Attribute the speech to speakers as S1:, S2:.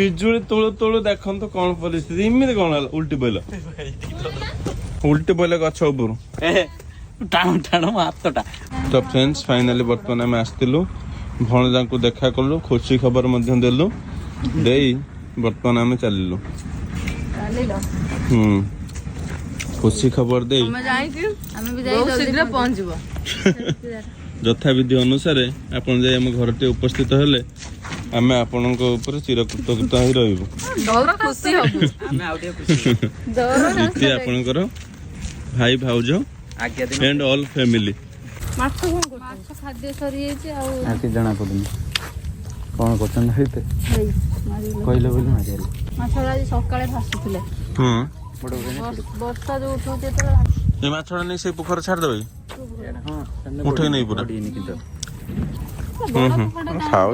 S1: पिजुली तोलू तोलू देखो कौन परिस्थिति इमित कौन उल्टी पइल गछ उपरू
S2: टाणु टाणु हातटा
S1: तो फ्रेंड्स फाइनली बर्तमान आम आसलु भणजा को देखा कलु खुशी खबर देलु दे बर्तमान आम चलू खुशी खबर दे यथाविधि अनुसार आपन जे हम घर टे उपस्थित हेले आमे आपनक ऊपर चिरकृतज्ञ होई रहइबो
S3: बहुत खुशी हबु
S2: आमे आउटे खुशी
S1: इति आपनकर भाई भाउज एंड ऑल फैमिली
S3: माछ खाद्य सरी जे आ
S2: आके जणा पडुनी कोन करछन हेते कहले बोली मारिया
S3: माछ आज सकाळे भासुथिले
S1: हां
S3: वर्षा जो उठौते तो
S1: ए माछड़ा नै से पोखर छाड़ देबै
S2: हां
S1: उठे नै पूरा
S2: किंतु
S1: खाओ